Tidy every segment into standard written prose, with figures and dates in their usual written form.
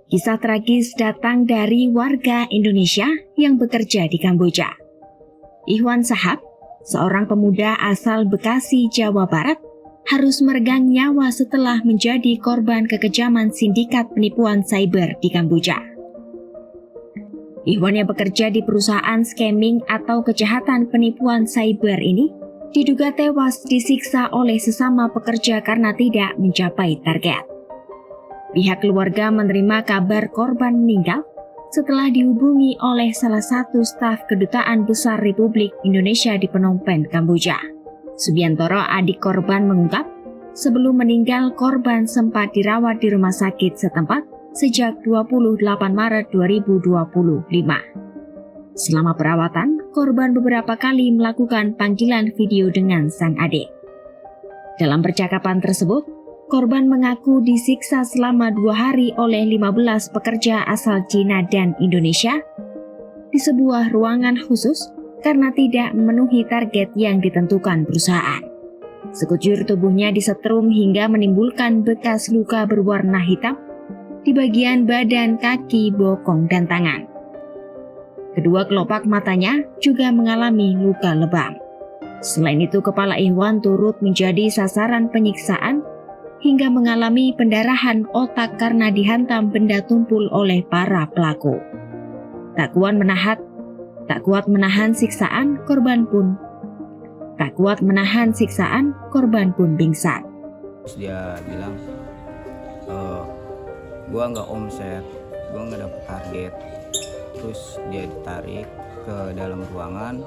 Kisah tragis datang dari warga Indonesia yang bekerja di Kamboja. Ihwan Sahab, seorang pemuda asal Bekasi, Jawa Barat, harus meregang nyawa setelah menjadi korban kekejaman sindikat penipuan cyber di Kamboja. Ihwan yang bekerja di perusahaan scamming atau kejahatan penipuan cyber ini diduga tewas disiksa oleh sesama pekerja karena tidak mencapai target. Pihak keluarga menerima kabar korban meninggal setelah dihubungi oleh salah satu staf Kedutaan Besar Republik Indonesia di Phnom Penh, Kamboja. Subiantoro, adik korban, mengungkap sebelum meninggal korban sempat dirawat di rumah sakit setempat sejak 28 Maret 2025. Selama perawatan, korban beberapa kali melakukan panggilan video dengan sang adik. Dalam percakapan tersebut, korban mengaku disiksa selama 2 hari oleh 15 pekerja asal Cina dan Indonesia di sebuah ruangan khusus karena tidak memenuhi target yang ditentukan perusahaan. Sekujur tubuhnya disetrum hingga menimbulkan bekas luka berwarna hitam di bagian badan, kaki, bokong, dan tangan. Kedua kelopak matanya juga mengalami luka lebam. Selain itu, kepala Ihwan turut menjadi sasaran penyiksaan hingga mengalami pendarahan otak karena dihantam benda tumpul oleh para pelaku. Tak kuat menahan siksaan, korban pun pingsan. Terus dia bilang, gua nggak omset, gua nggak dapet target. Terus dia ditarik ke dalam ruangan,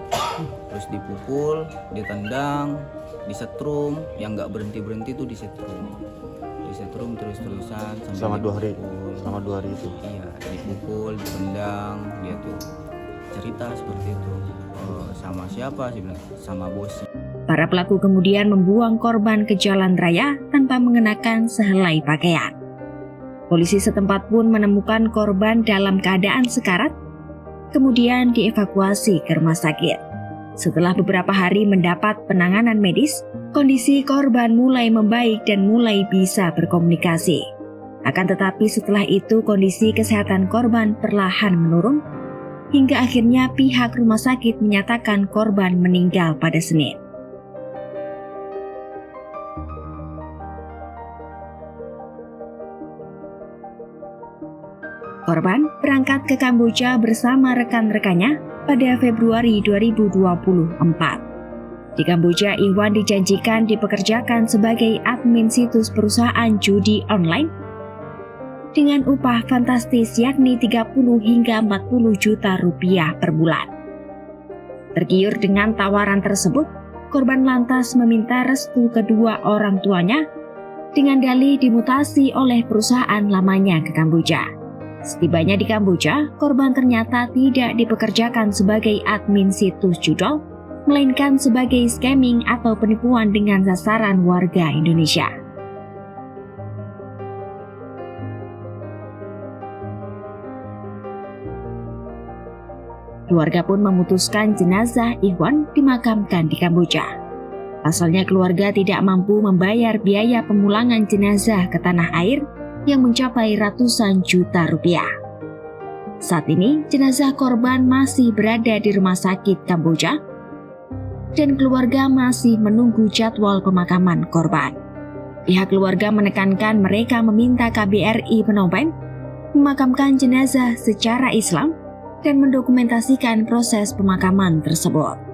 terus dipukul, ditendang, disetrum, yang nggak berhenti tuh disetrum terus-terusan selama 2 hari. Selama 2 hari itu. Iya, dipukul, ditendang, dia tuh cerita seperti itu. Sama siapa sih bilang? Sama bosnya. Para pelaku kemudian membuang korban ke jalan raya tanpa mengenakan sehelai pakaian. Polisi setempat pun menemukan korban dalam keadaan sekarat, kemudian dievakuasi ke rumah sakit. Setelah beberapa hari mendapat penanganan medis, kondisi korban mulai membaik dan mulai bisa berkomunikasi. Akan tetapi setelah itu kondisi kesehatan korban perlahan menurun, hingga akhirnya pihak rumah sakit menyatakan korban meninggal pada Senin. Korban berangkat ke Kamboja bersama rekan-rekannya pada Februari 2024. Di Kamboja, Ihwan dijanjikan dipekerjakan sebagai admin situs perusahaan judi online dengan upah fantastis yakni 30 hingga 40 juta rupiah per bulan. Tergiur dengan tawaran tersebut, korban lantas meminta restu kedua orang tuanya dengan dalih dimutasi oleh perusahaan lamanya ke Kamboja. Setibanya di Kamboja, korban ternyata tidak dipekerjakan sebagai admin situs judol, melainkan sebagai scamming atau penipuan dengan sasaran warga Indonesia. Keluarga pun memutuskan jenazah Ihwan dimakamkan di Kamboja. Pasalnya keluarga tidak mampu membayar biaya pemulangan jenazah ke tanah air yang mencapai ratusan juta rupiah. Saat ini, jenazah korban masih berada di rumah sakit Kamboja dan keluarga masih menunggu jadwal pemakaman korban. Pihak keluarga menekankan mereka meminta KBRI Phnom Penh memakamkan jenazah secara Islam dan mendokumentasikan proses pemakaman tersebut.